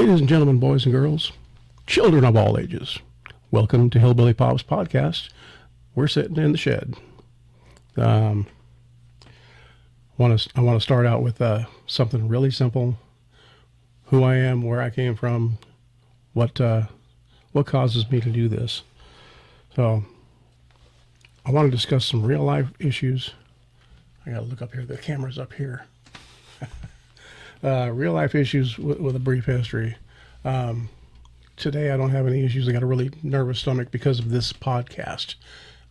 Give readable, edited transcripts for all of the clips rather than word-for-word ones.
Ladies and gentlemen, boys and girls, children of all ages, welcome to HillbillyPops Podcast. We're sitting in the shed. I want to start out with something really simple. Who I am, where I came from, what causes me to do this. So I want to discuss some real life issues. I got to look up here. The camera's up here. Real life issues with a brief history. Today I don't have any issues. I got a really nervous stomach because of this podcast.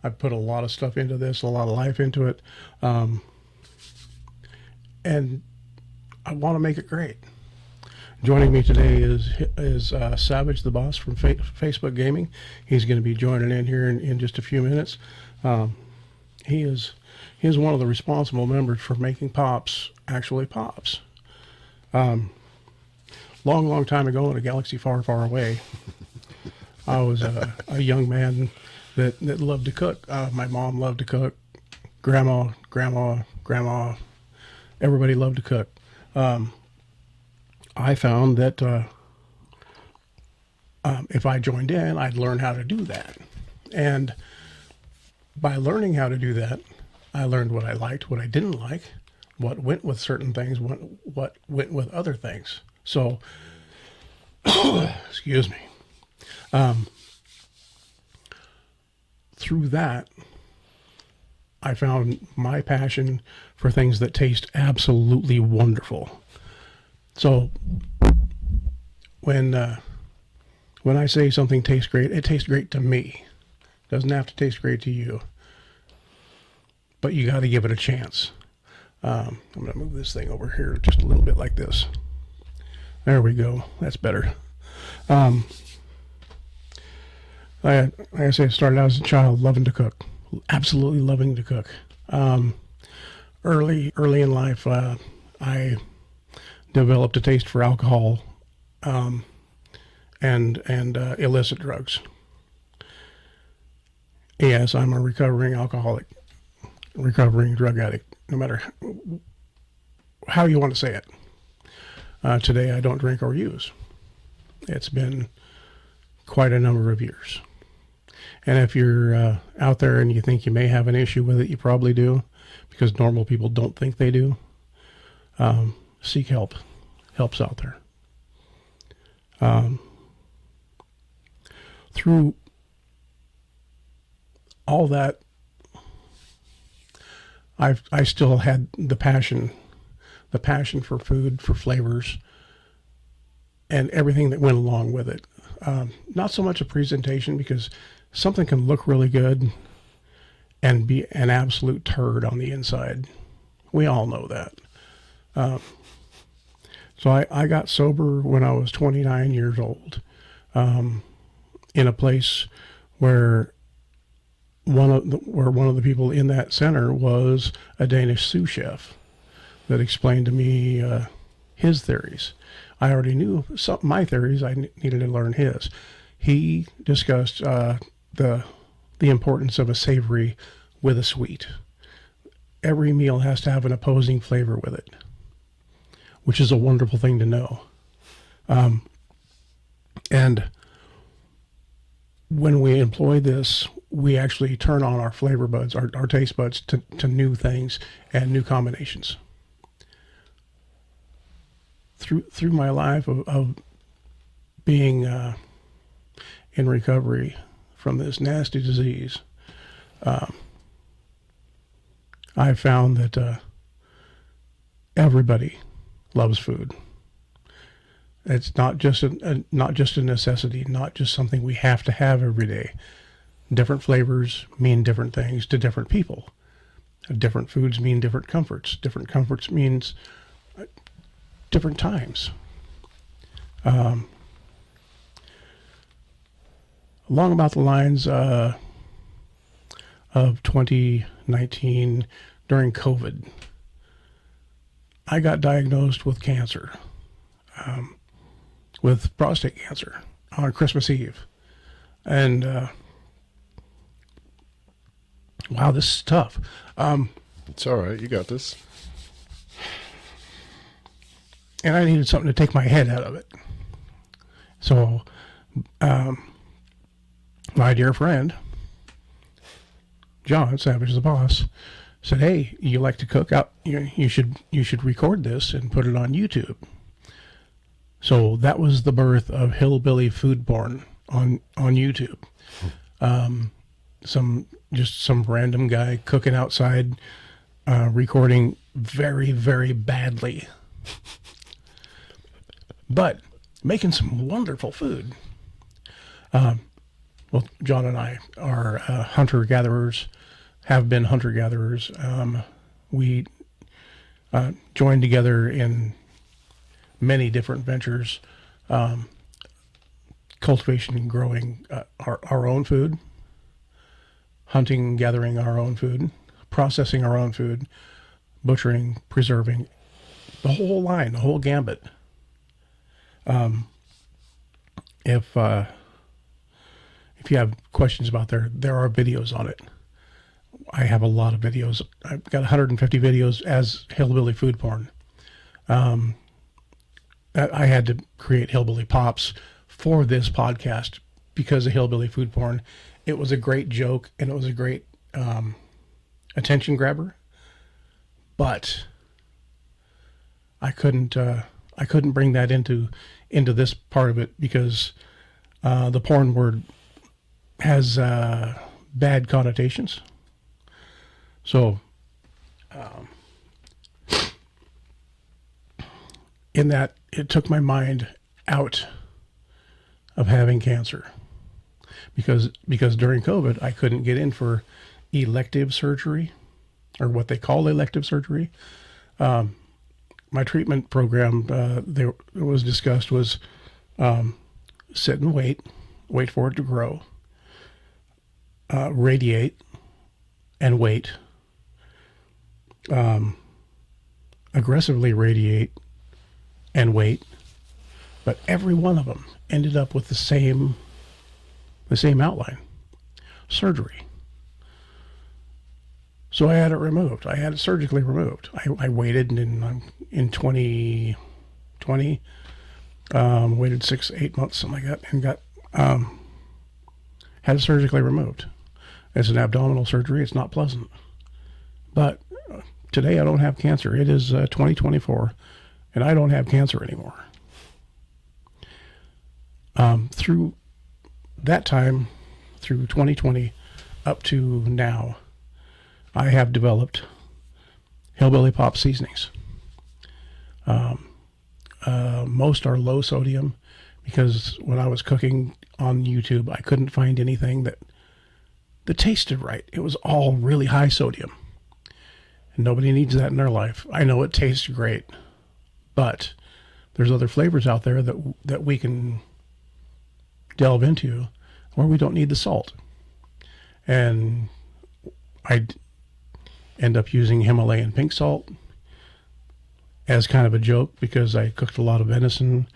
I've put a lot of stuff into this, a lot of life into it. And I want to make it great. Joining me today is Savage, the boss from Facebook Gaming. He's going to be joining in here in just a few minutes. He is one of the responsible members for making Pops actually Pops. Long time ago in a galaxy far, far away, I was a young man that loved to cook. My mom loved to cook. Grandma, everybody loved to cook. I found that if I joined in, I'd learn how to do that. And by learning how to do that, I learned what I liked, what I didn't like, what went with certain things, what went with other things. So, excuse me. Through that, I found my passion for things that taste absolutely wonderful. So, when I say something tastes great, it tastes great to me. It doesn't have to taste great to you. But you got to give it a chance. I'm going to move this thing over here just a little bit like this. There we go. That's better. Like I say, I started out as a child loving to cook. Absolutely loving to cook. Early in life, I developed a taste for alcohol and illicit drugs. Yes, I'm a recovering alcoholic, recovering drug addict, no matter how you want to say it. Today I don't drink or use. It's been quite a number of years. And if you're out there and you think you may have an issue with it, you probably do, because normal people don't think they do. Seek help. Help's out there. Through all that, I still had the passion for food, for flavors, and everything that went along with it. Not so much a presentation, because something can look really good and be an absolute turd on the inside. We all know that. So I got sober when I was 29 years old, in a place where one of the people in that center was a Danish sous chef that explained to me his theories. I already knew my theories. I needed to learn his. He discussed the importance of a savory with a sweet. Every meal has to have an opposing flavor with it, which is a wonderful thing to know. And when we employ this, we actually turn on our flavor buds, our taste buds to new things and new combinations. Through my life of being in recovery from this nasty disease, I found that everybody loves food. It's not just a necessity, not just something we have to have every day. Different flavors mean different things to different people. Different foods mean different comforts. Different comforts means different times. Along about the lines of 2019, during COVID, I got diagnosed with cancer, with prostate cancer on Christmas Eve. And wow, this is tough. It's all right. You got this. And I needed something to take my head out of it. So, my dear friend, John, Savage the Boss, said, "Hey, you like to cook? Out, you should record this and put it on YouTube." So that was the birth of Hillbilly Food Porn on YouTube. Some random guy cooking outside, recording very, very badly, but making some wonderful food. Well, John and I are hunter-gatherers, have been hunter-gatherers. We joined together in many different ventures, cultivation and growing our own food, hunting and gathering our own food, processing our own food, butchering, preserving, the whole line, the whole gambit. If you have questions about there are videos on it. I have a lot of videos. I've got 150 videos as Hillbilly Food Porn. I had to create Hillbilly Pops for this podcast because of Hillbilly Food Porn. It was a great joke and it was a great attention grabber, but I couldn't bring that into this part of it because the porn word has bad connotations. So, in that, it took my mind out of having cancer because during COVID, I couldn't get in for elective surgery, or what they call elective surgery. My treatment program, there was discussed was sit and wait for it to grow, radiate, and wait. Aggressively radiate and wait, but every one of them ended up with the same outline: surgery. So I had it removed. I had it surgically removed. I waited in 2020, waited 6-8 months, something like that, and got had it surgically removed. It's an abdominal surgery. It's not pleasant, but today I don't have cancer. It is 2024, and I don't have cancer anymore. Through that time, through 2020 up to now, I have developed HillbillyPops seasonings. Most are low sodium because when I was cooking on YouTube, I couldn't find anything that tasted right. It was all really high sodium. And nobody needs that in their life. I know it tastes great, but there's other flavors out there that we can delve into where we don't need the salt. And I end up using Himalayan pink salt as kind of a joke because I cooked a lot of venison,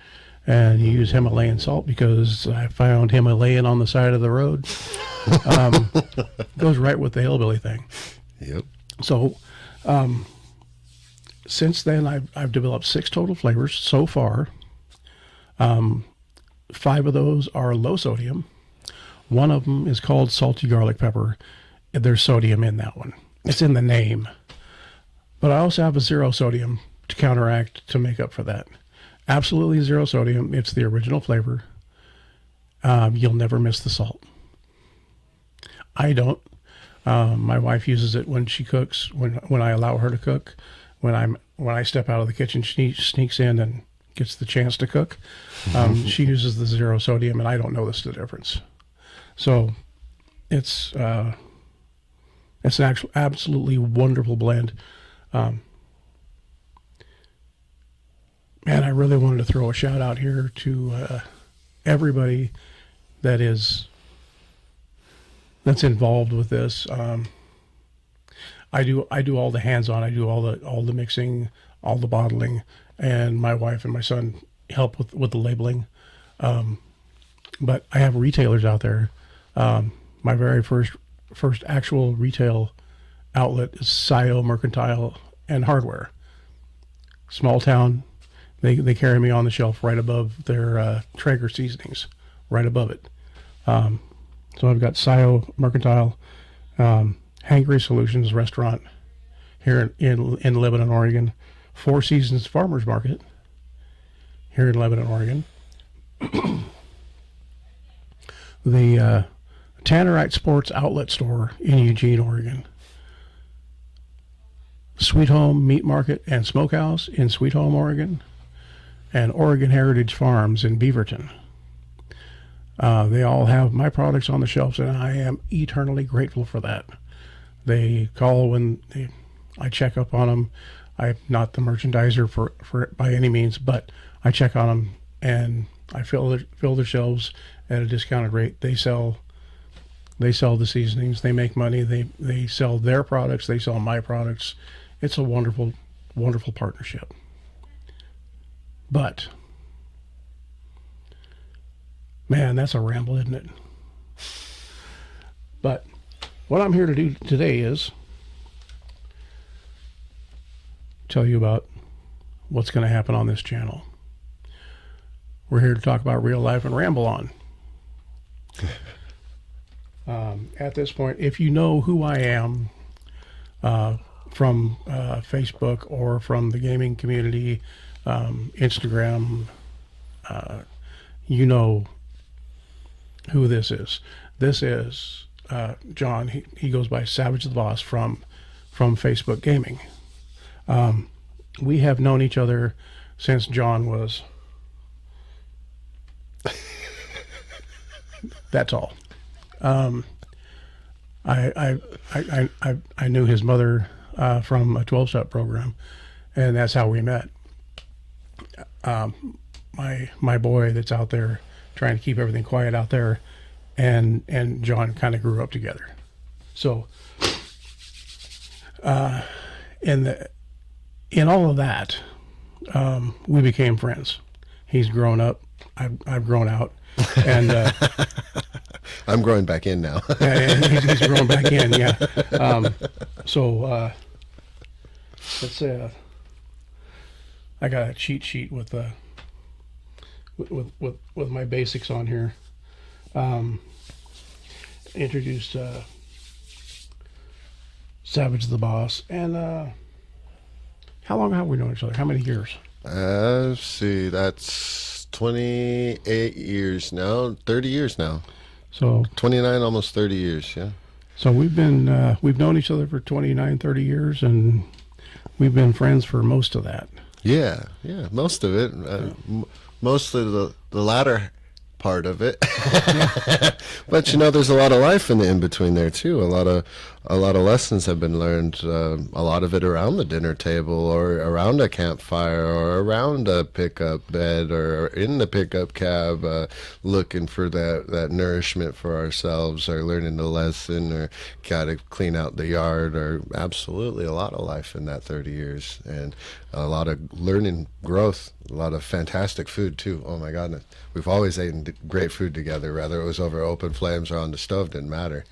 and you use Himalayan salt because I found Himalayan on the side of the road. Goes right with the hillbilly thing. Yep. So since then, I've developed 6 total flavors so far. 5 of those are low sodium. One of them is called salty garlic pepper. There's sodium in that one. It's in the name. But I also have a 0 sodium to counteract, to make up for that. Absolutely 0 sodium. It's the original flavor. You'll never miss the salt. I don't. My wife uses it when she cooks, when I allow her to cook. When I step out of the kitchen, she sneaks in and gets the chance to cook. She uses the 0 sodium, and I don't notice the difference. So it's an actual absolutely wonderful blend. Man, I really wanted to throw a shout out here to everybody that's involved with this. I do all the hands-on. I do all the mixing, all the bottling, and my wife and my son help with the labeling. But I have retailers out there. My very first actual retail outlet is SIO Mercantile and Hardware. Small town. They carry me on the shelf right above their Traeger seasonings, right above it. So I've got SIO Mercantile, Hangry Solutions Restaurant here in Lebanon, Oregon, Four Seasons Farmers Market here in Lebanon, Oregon. The Tannerite Sports Outlet Store in Eugene, Oregon. Sweet Home Meat Market and Smokehouse in Sweet Home, Oregon, and Oregon Heritage Farms in Beaverton. They all have my products on the shelves, and I am eternally grateful for that. They call when I check up on them. I'm not the merchandiser for by any means, but I check on them and I fill their shelves at a discounted rate. They sell the seasonings. They make money. They sell their products. They sell my products. It's a wonderful, wonderful partnership. But, man, that's a ramble, isn't it? But what I'm here to do today is tell you about what's going to happen on this channel. We're here to talk about real life and ramble on. At this point, if you know who I am from Facebook or from the gaming community, Instagram, you know who this is. This is John. He goes by Savage the Boss from Facebook Gaming. We have known each other since John was that tall. I knew his mother from a 12-step program, and that's how we met. My boy that's out there trying to keep everything quiet out there, and John kind of grew up together. So, in all of that, we became friends. He's grown up. I've grown out, and I'm growing back in now. and he's growing back in. Yeah. So let's say I got a cheat sheet with my basics on here. Introduced Savage the Boss, and how long have we known each other? How many years? Let's see, that's 28 years now, 30 years now. So 29, almost 30 years, yeah. So we've known each other for 29, 30 years, and we've been friends for most of that. Yeah, most of it. Mostly the latter part of it. But there's a lot of life in the in-between there too. A lot of lessons have been learned, a lot of it around the dinner table or around a campfire or around a pickup bed or in the pickup cab, looking for that nourishment for ourselves or learning the lesson or gotta clean out the yard, or absolutely a lot of life in that 30 years and a lot of learning, growth, a lot of fantastic food too. Oh my goodness. We've always eaten great food together, whether it was over open flames or on the stove, didn't matter.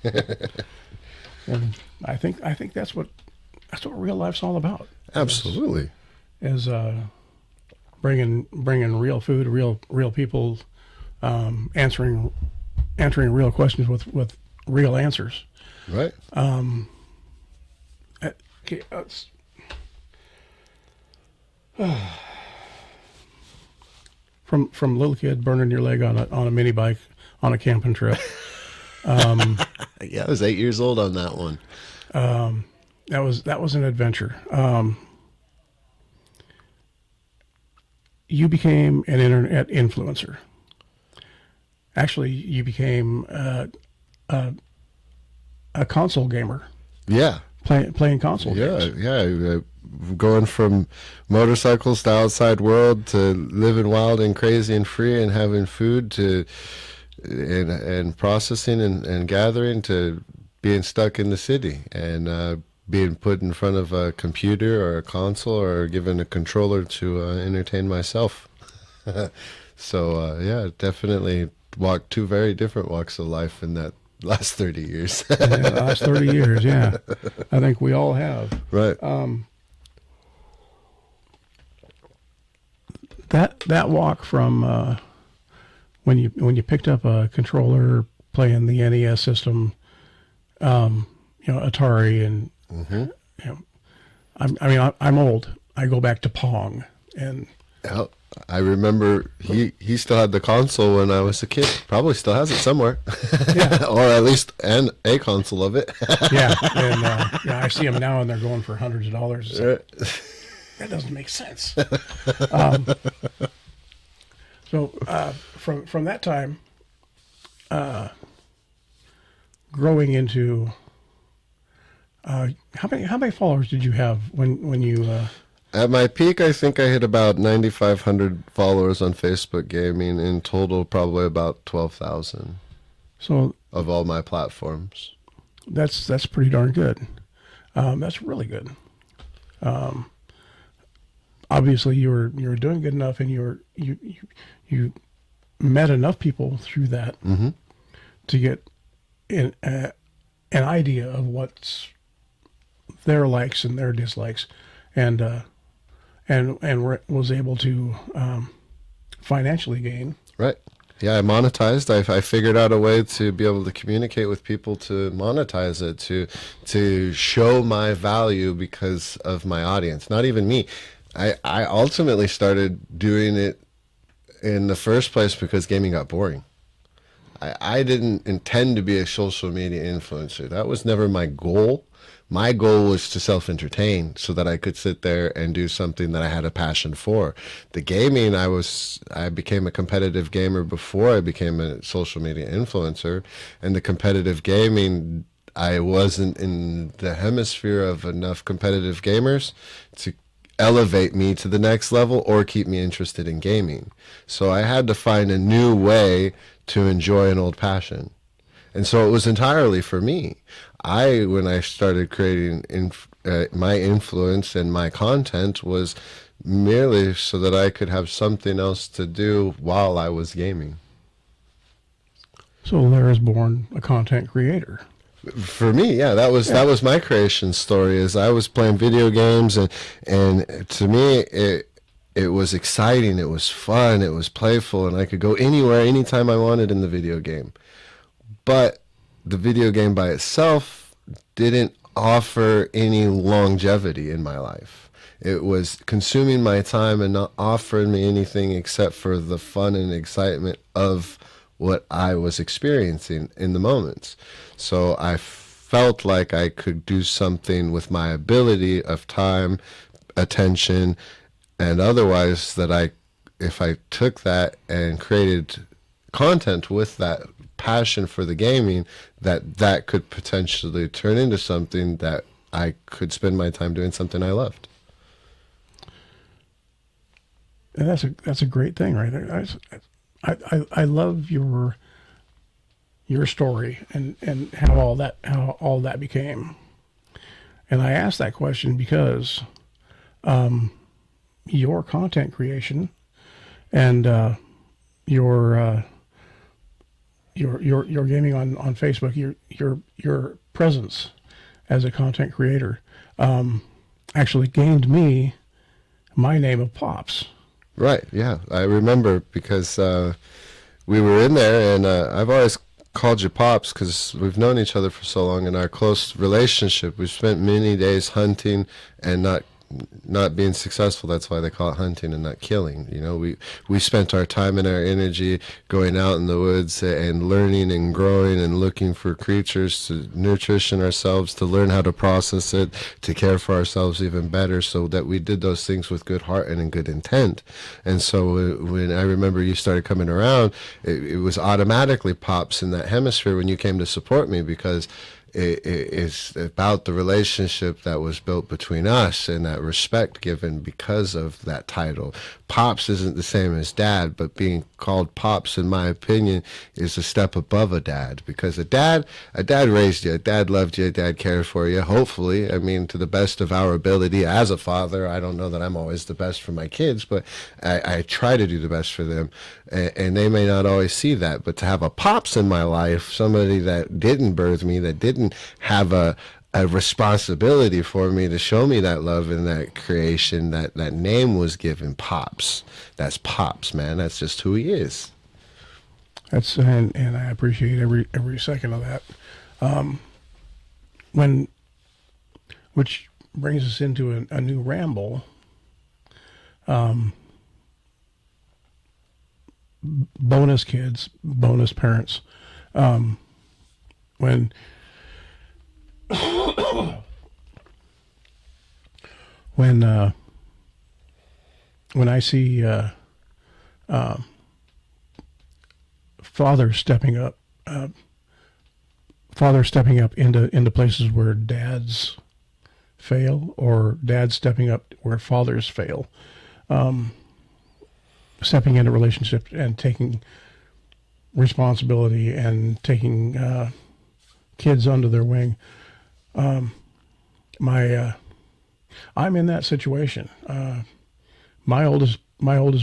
And I think that's what real life's all about. Absolutely. Is bringing real food, real people, answering real questions with real answers. Right. Okay. From little kid burning your leg on a mini bike on a camping trip. Yeah, I was 8 years old on that one. That was an adventure. You became an internet influencer. Actually, you became a console gamer. Yeah. Playing console games. Yeah. Going from motorcycles to outside world to living wild and crazy and free and having food to and processing and gathering to being stuck in the city and being put in front of a computer or a console or given a controller to entertain myself. So yeah, definitely walked two very different walks of life in that last 30 years. Yeah, last 30 years, yeah. I think we all have. Right. that walk from when you picked up a controller playing the NES system, Atari, and Mm-hmm. I'm old. I go back to Pong, and Yeah, I remember he still had the console when I was a kid. Probably still has it somewhere, or at least a console of it. and I see them now, and they're going for hundreds of dollars. It's like, that doesn't make sense. So from that time, growing into how many followers did you have when you? At my peak, I think I hit about 9,500 followers on Facebook Gaming. In total, probably about 12,000 So of all my platforms. that's pretty darn good. That's really good. Obviously, you were doing good enough, and you met enough people through that to get an idea of what's their likes and their dislikes, and was able to financially gain. Right. Yeah, I monetized. I figured out a way to be able to communicate with people, to monetize it, to show my value because of my audience. Not even me. I ultimately started doing it in the first place because gaming got boring. I didn't intend to be a social media influencer. That was never my goal. My goal was to self-entertain so that I could sit there and do something that I had a passion for. The gaming, I became a competitive gamer before I became a social media influencer. And the competitive gaming, I wasn't in the hemisphere of enough competitive gamers to elevate me to the next level or keep me interested in gaming. So I had to find a new way to enjoy an old passion. And so it was entirely for me. When I started creating my influence and my content, was merely so that I could have something else to do while I was gaming. So Lara's born a content creator. For me, yeah, that was my creation story. Is I was playing video games, and to me it was exciting, it was fun, it was playful, and I could go anywhere, anytime I wanted in the video game. But the video game by itself didn't offer any longevity in my life. It was consuming my time and not offering me anything except for the fun and excitement of what I was experiencing in the moments. So I felt like I could do something with my ability of time, attention, and otherwise that if I took that and created content with that passion for the gaming, that could potentially turn into something that I could spend my time doing something I loved. And that's a great thing, right there. I love your story and how all that became. And I asked that question because your content creation and your gaming on Facebook, your presence as a content creator actually gained me my name of Pops. Right, yeah. I remember because we were in there, and I've always called you Pops because we've known each other for so long in our close relationship. We've spent many days hunting and not being successful. That's why they call it hunting and not killing. You know, we spent our time and our energy going out in the woods and learning and growing and looking for creatures to nutrition ourselves, to learn how to process it, to care for ourselves even better, so that we did those things with good heart and in good intent. And so when I remember you started coming around, it was automatically Pops in that hemisphere when you came to support me, because it's about the relationship that was built between us and that respect given because of that title. Pops isn't the same as Dad, but being called Pops, in my opinion, is a step above a dad, because a dad raised you, a dad loved you, a dad cared for you, hopefully. I mean, to the best of our ability as a father. I don't know that I'm always the best for my kids, but I try to do the best for them, and they may not always see that. But to have a Pops in my life, somebody that didn't birth me, that didn't have a a responsibility for me to show me that love and that creation. That name was given, Pops. That's Pops, man. That's just who he is. That's and I appreciate every second of that. Which brings us into a new ramble. Bonus kids, bonus parents. When when I see fathers stepping up into places where dads fail, or dads stepping up where fathers fail, stepping into relationships and taking responsibility and taking kids under their wing. I'm in that situation. My oldest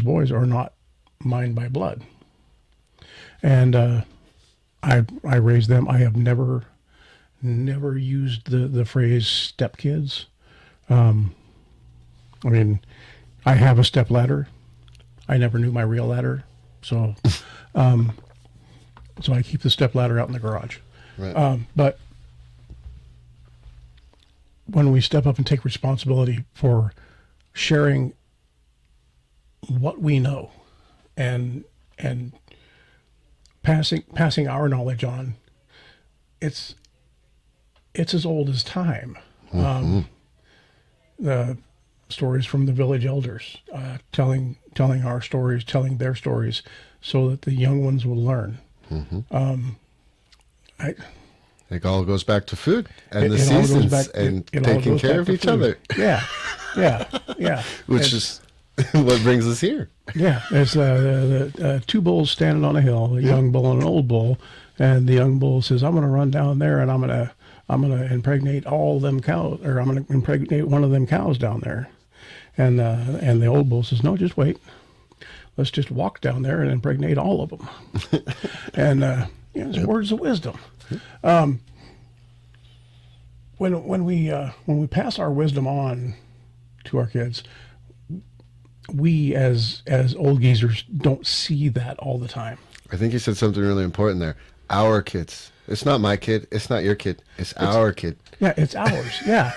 boys are not mine by blood, and I raised them. I have never used the phrase stepkids. I mean, I have a step ladder. I never knew my real ladder, so so I keep the step ladder out in the garage. Right. But when we step up and take responsibility for sharing what we know and passing our knowledge on, it's as old as time. The stories from the village elders, telling our stories, telling their stories, so that the young ones will learn. It all goes back to food and the it all goes seasons back- and it all taking goes care back of to each food. other, Yeah. which is what brings us here. Yeah, there's the two bulls standing on a hill, a young bull and an old bull, and the young bull says, "I'm going to run down there and I'm going to impregnate all them cows, or I'm going to impregnate one of them cows down there." And the old bull says, "No, just wait. Let's just walk down there and impregnate all of them." And it's words of wisdom. When we pass our wisdom on to our kids, we as old geezers don't see that all the time. I think you said something really important there. Our kids. It's not my kid. It's not your kid. It's our kid. Yeah, it's ours. Yeah.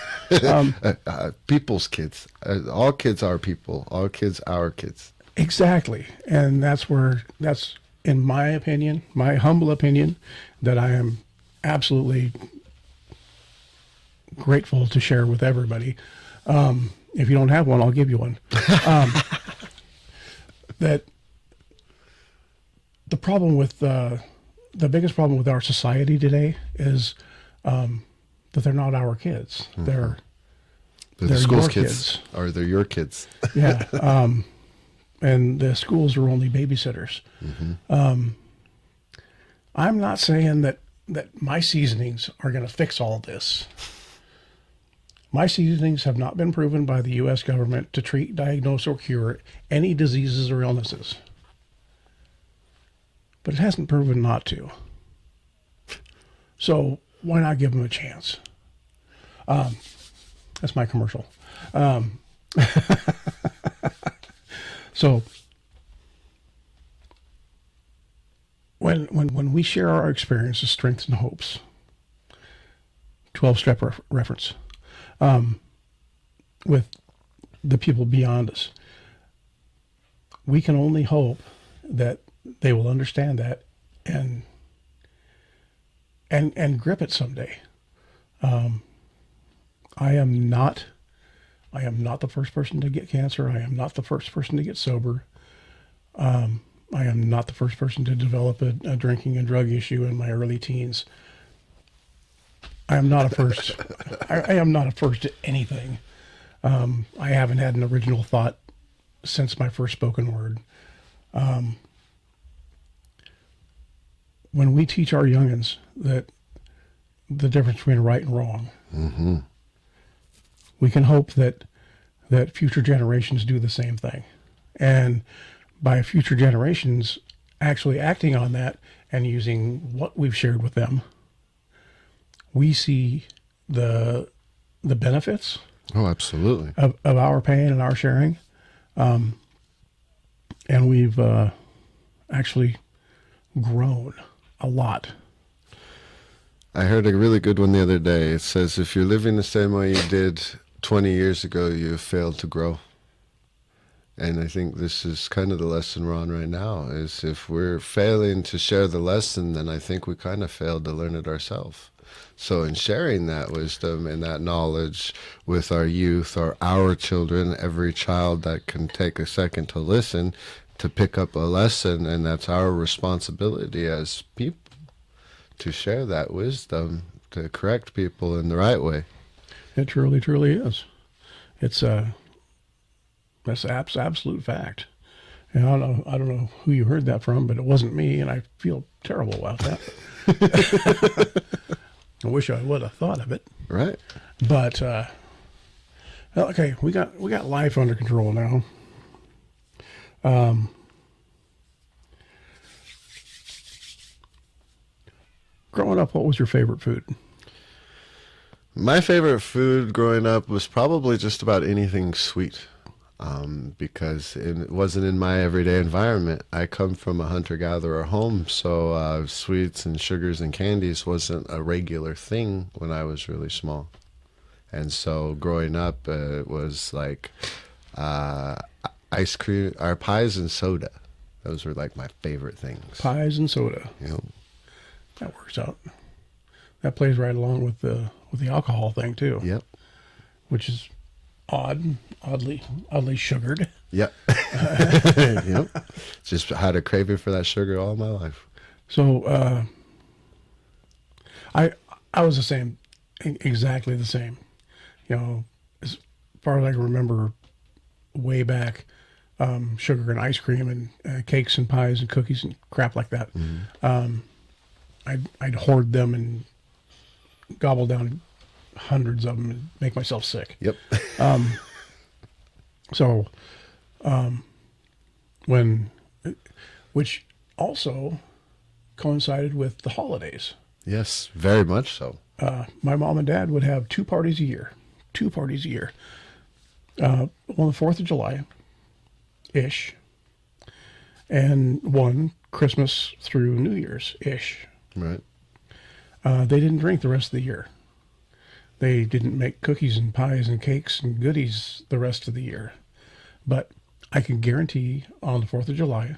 People's kids. All kids are people. All kids our kids. Exactly. And that's in my opinion, my humble opinion, that I am absolutely grateful to share with everybody. If you don't have one, I'll give you one. That the problem with the biggest problem with our society today is that they're not our kids. They're The school's your kids. Or they're your kids. Yeah. And the schools are only babysitters. I'm not saying that my seasonings are going to fix all this. My seasonings have not been proven by the U.S. government to treat, diagnose, or cure any diseases or illnesses. But it hasn't proven not to. So why not give them a chance? That's my commercial. So when we share our experiences, strengths, and hopes, 12-step reference, with the people beyond us, we can only hope that they will understand that and grip it someday. I am not the first person to get cancer. I am not the first person to get sober. I am not the first person to develop a drinking and drug issue in my early teens. I am not a first. I am not a first at anything. I haven't had an original thought since my first spoken word. When we teach our youngins that the difference between right and wrong, we can hope that future generations do the same thing. And by future generations actually acting on that and using what we've shared with them, we see the benefits Oh, absolutely. of our pain and our sharing. And we've actually grown a lot. I heard a really good one the other day. It says, if you're living the same way you did 20 years ago, you failed to grow. And I think this is kind of the lesson we're on right now, is if we're failing to share the lesson, then I think we kind of failed to learn it ourselves. So in sharing that wisdom and that knowledge with our youth or our children, every child that can take a second to listen, to pick up a lesson, and that's our responsibility as people to share that wisdom, to correct people in the right way. It truly, truly is. It's that's absolute fact. And I don't know who you heard that from, but it wasn't me, and I feel terrible about that. I wish I would have thought of it. Right. But okay, we got life under control now. Growing up, what was your favorite food? My favorite food growing up was probably just about anything sweet, because it wasn't in my everyday environment. I come from a hunter-gatherer home, so sweets and sugars and candies wasn't a regular thing when I was really small. And so growing up, it was like ice cream, or pies and soda. Those were like my favorite things. Pies and soda. You know, That works out. That plays right along with the alcohol thing too. yep. Which is oddly sugared. Yep. Yep. Just had a craving for that sugar all my life. So I was the same, exactly the same. You know, as far as I can remember, way back, sugar and ice cream and cakes and pies and cookies and crap like that. Mm-hmm. I'd hoard them and gobble down hundreds of them and make myself sick. Yep. So, which also coincided with the holidays. Yes, very much so. My mom and dad would have two parties a year. On the 4th of July-ish, and one Christmas through New Year's-ish. Right. They didn't drink the rest of the year. They didn't make cookies and pies and cakes and goodies the rest of the year. But I can guarantee on the 4th of July,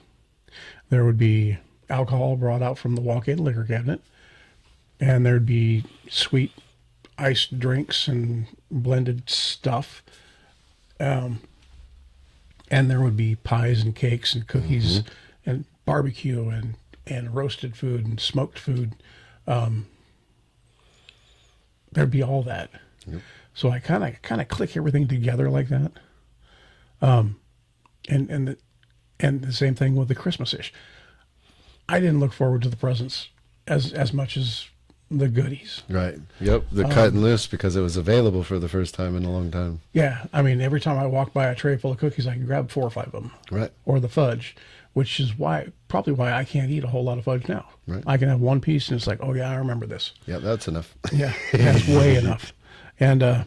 there would be alcohol brought out from the walk-in liquor cabinet, and there'd be sweet iced drinks and blended stuff. And there would be pies and cakes and cookies and barbecue and roasted food and smoked food. There'd be all that. Yep. So I kind of click everything together like that. And the same thing with the Christmas-ish. I didn't look forward to the presents as much as the goodies. Right. Yep. The cut and loose because it was available for the first time in a long time. Yeah. I mean, every time I walk by a tray full of cookies, I can grab 4 or 5 of them. Right. Or the fudge, which is probably why I can't eat a whole lot of fudge now. Right. I can have one piece and it's like, oh yeah, I remember this. Yeah, that's enough. Yeah. That's way enough. And,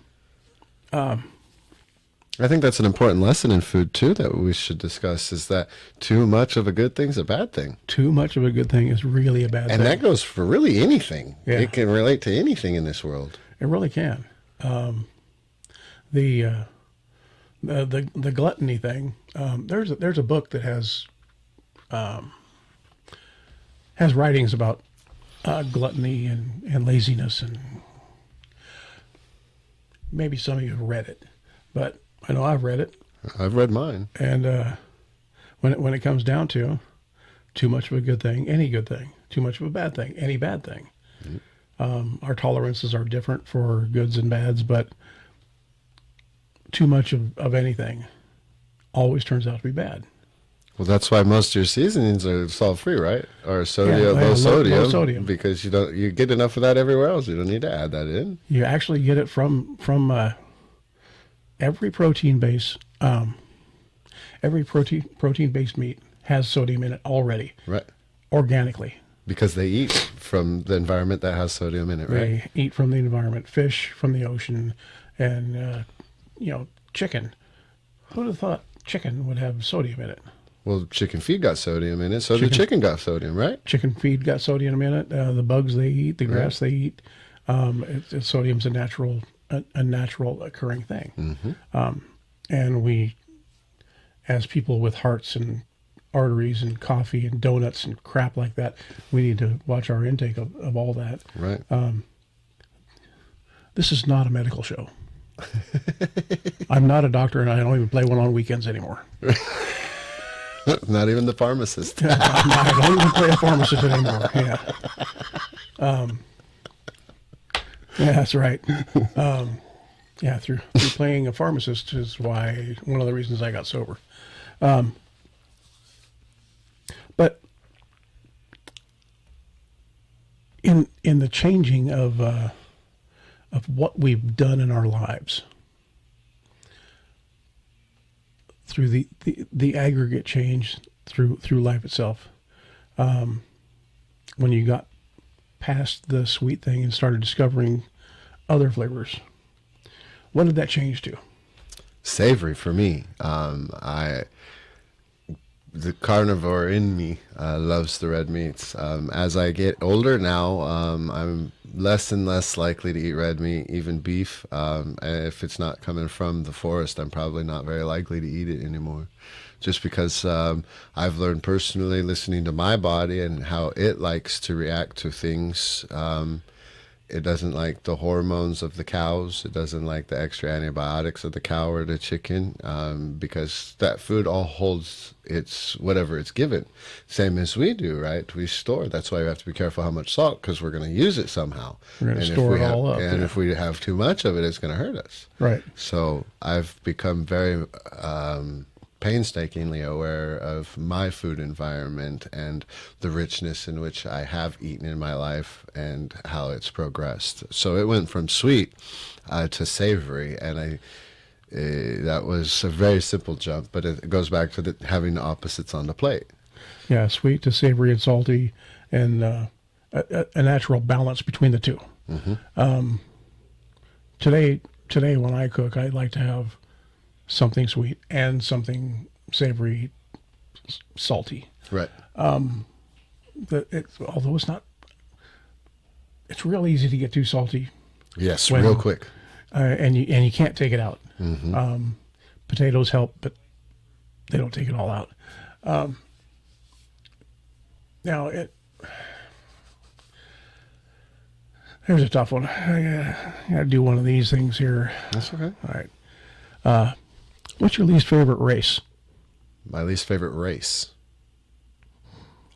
I think that's an important lesson in food too that we should discuss, is that too much of a good thing's a bad thing. too much of a good thing is really a bad thing. And that goes for really anything. Yeah. It can relate to anything in this world. It really can. The gluttony thing. There's a book that has writings about gluttony and laziness, and maybe some of you have read it, but I know I've read it. I've read mine. And when it comes down to too much of a good thing, any good thing, too much of a bad thing, any bad thing. Our tolerances are different for goods and bads, but too much of anything always turns out to be bad. Well, that's why most of your seasonings are salt-free, right? Or Yeah, low sodium. low sodium. Because you get enough of that everywhere else. You don't need to add that in. You actually get it from every protein base. Every protein based meat has sodium in it already, Right. organically. Because they eat from the environment that has sodium in it, right? They eat from the environment, fish from the ocean, and chicken. Who would have thought chicken would have sodium in it? Well, chicken feed got sodium in it, so the Chicken- chicken got sodium, right? Chicken feed got sodium in it. The bugs they eat, the grass they eat. Sodium's a natural occurring thing. And we, as people with hearts and arteries and coffee and donuts and crap like that, we need to watch our intake of all that. Right. This is not a medical show. I'm not a doctor, and I don't even play one on weekends anymore. Not even the pharmacist. I don't even play a pharmacist anymore. Yeah. Yeah, that's right. Through playing a pharmacist is why one of the reasons I got sober. But in the changing of what we've done in our lives through the aggregate change through life itself, when you got past the sweet thing and started discovering other flavors, what did that change to? Savory for me. The carnivore in me loves the red meats. As I get older now, I'm less and less likely to eat red meat, even beef. If it's not coming from the forest, I'm probably not very likely to eat it anymore. Just because I've learned personally, listening to my body and how it likes to react to things. It doesn't like the hormones of the cows. It doesn't like the extra antibiotics of the cow or the chicken, because that food all holds its whatever it's given. Same as we do, right? We store. That's why we have to be careful how much salt, because we're going to use it somehow. We're going to store it all up. And if we have too much of it, it's going to hurt us. Right. So I've become very painstakingly aware of my food environment and the richness in which I have eaten in my life and how it's progressed. So it went from sweet to savory, and that was a very simple jump, but it goes back to having the opposites on the plate. Yeah, sweet to savory and salty, and a natural balance between the two. Today when I cook, I like to have something sweet and something savory, salty. Right. Although it's not, it's real easy to get too salty. Yes, real quick. And you can't take it out. Potatoes help, but they don't take it all out. Here's a tough one. I gotta do one of these things here. That's okay. All right. What's your least favorite race? My least favorite race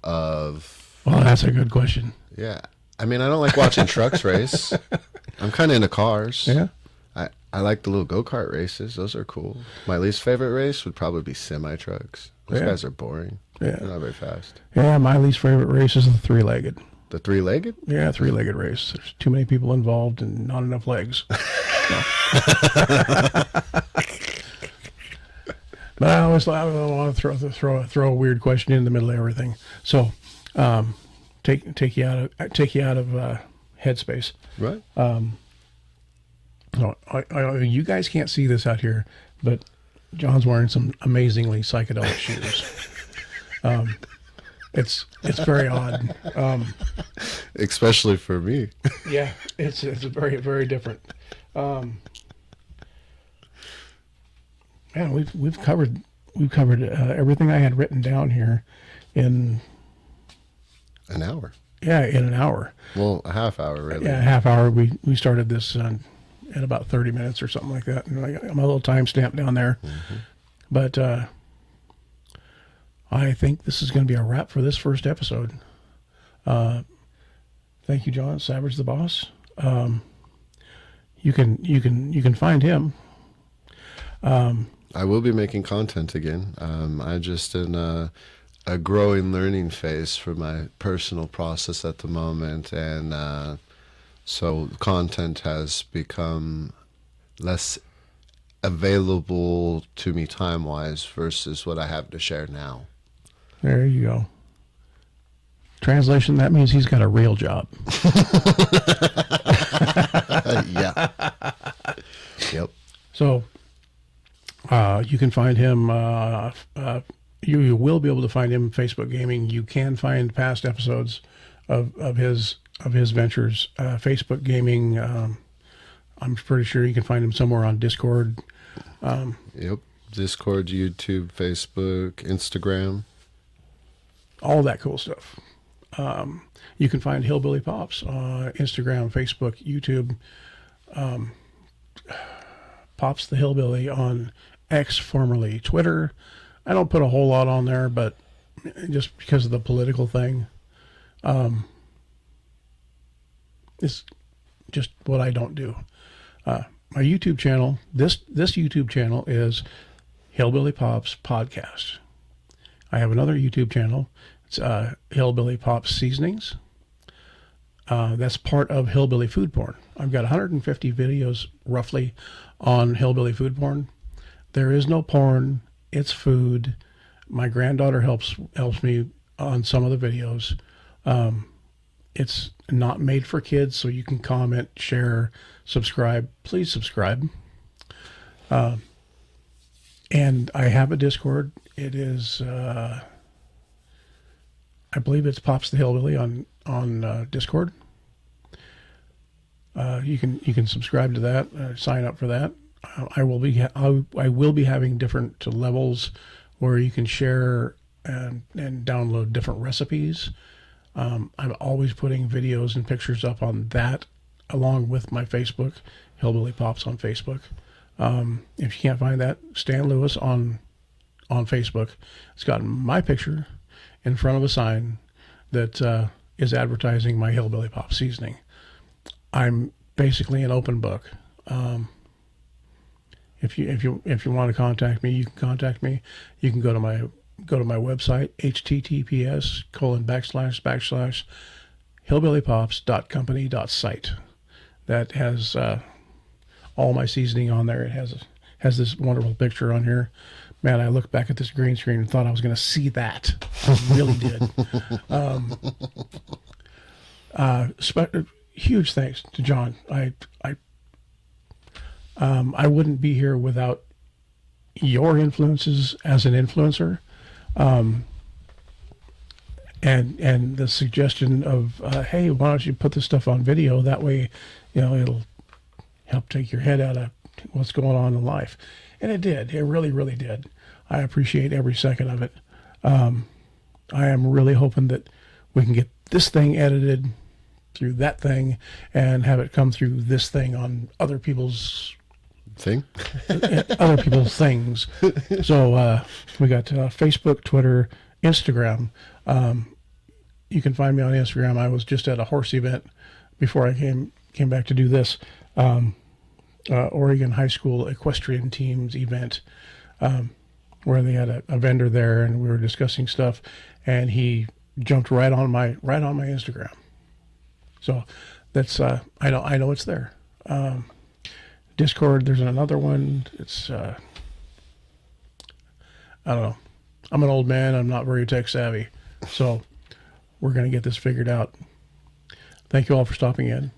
of... Well, that's a good question. Yeah. I mean, I don't like watching trucks race. I'm kind of into cars. Yeah. I like the little go-kart races. Those are cool. My least favorite race would probably be semi-trucks. Those guys are boring. Yeah. They're not very fast. Yeah, my least favorite race is the three-legged. The three-legged? Yeah, three-legged race. There's too many people involved and not enough legs. But I always want to throw a weird question in the middle of everything. So, take you out of headspace. Right. So you guys can't see this out here, but John's wearing some amazingly psychedelic shoes. It's very odd. Especially for me. Yeah, it's very, very different. Man, we've covered everything I had written down here in an hour. Yeah, in an hour. Well, a half hour, really. Yeah, a half hour. We started this in about 30 minutes or something like that. And I got my little time stamp down there. But I think this is going to be a wrap for this first episode. Thank you, John Savage, the boss. You can find him. I will be making content again. I'm just in a growing learning phase for my personal process at the moment, and so content has become less available to me time-wise versus what I have to share now. There you go. Translation, that means he's got a real job. Yeah. Yep. So you can find him. You will be able to find him Facebook Gaming. You can find past episodes of his ventures. Facebook Gaming. I'm pretty sure you can find him somewhere on Discord. Yep. Discord, YouTube, Facebook, Instagram. All that cool stuff. You can find Hillbilly Pops on Instagram, Facebook, YouTube. Pops the Hillbilly on X, formerly Twitter. I don't put a whole lot on there, but just because of the political thing, it's just what I don't do. My YouTube channel, this YouTube channel is Hillbilly Pops Podcast. I have another YouTube channel. It's Hillbilly Pops Seasonings. That's part of Hillbilly Food Porn. I've got 150 videos roughly on Hillbilly Food Porn. There is no porn. It's food. My granddaughter helps me on some of the videos. It's not made for kids, so you can comment, share, subscribe. Please subscribe. And I have a Discord. It is, I believe it's Pops the Hillbilly on Discord. You can subscribe to that, sign up for that. I will be having different levels where you can share and download different recipes. I'm always putting videos and pictures up on that, along with my Facebook, Hillbilly Pops on Facebook. If you can't find that, Stan Lewis on Facebook. It's got my picture in front of a sign that is advertising my Hillbilly Pop seasoning. I'm basically an open book. If you want to contact me, you can contact me. You can go to my website, https://hillbillypops.company.site. That has all my seasoning on there. It has this wonderful picture on here. Man, I looked back at this green screen and thought I was going to see that. I really did. Huge thanks to John. I wouldn't be here without your influences as an influencer, and the suggestion of hey, why don't you put this stuff on video? That way, it'll help take your head out of what's going on in life. And it did. It really, really did. I appreciate every second of it. I am really hoping that we can get this thing edited through that thing and have it come through this thing on other people's things. So we got Facebook, Twitter, Instagram. You can find me on Instagram. I was just at a horse event before I came back to do this. Oregon High School Equestrian Teams event, where they had a vendor there, and we were discussing stuff, and he jumped right on my Instagram. So that's I know it's there. Discord, there's another one. It's I don't know. I'm an old man. I'm not very tech savvy, so we're gonna get this figured out. Thank you all for stopping in.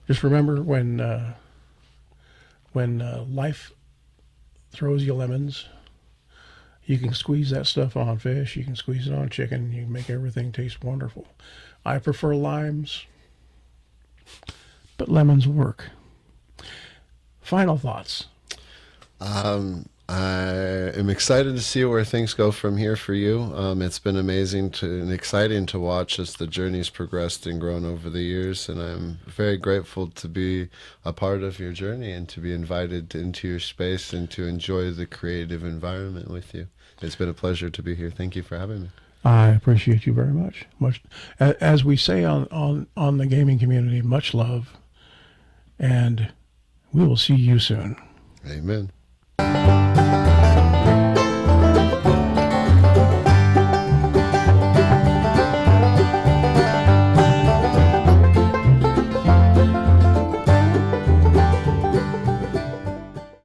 Just remember, when life throws you lemons, you can squeeze that stuff on fish, you can squeeze it on chicken, you can make everything taste wonderful. I prefer limes, but lemons work. Final thoughts. I am excited to see where things go from here for you. It's been amazing and exciting to watch as the journey's progressed and grown over the years, and I'm very grateful to be a part of your journey and to be invited into your space and to enjoy the creative environment with you. It's been a pleasure to be here. Thank you for having me. I appreciate you very much. As we say on the gaming community, much love, and we will see you soon. Amen.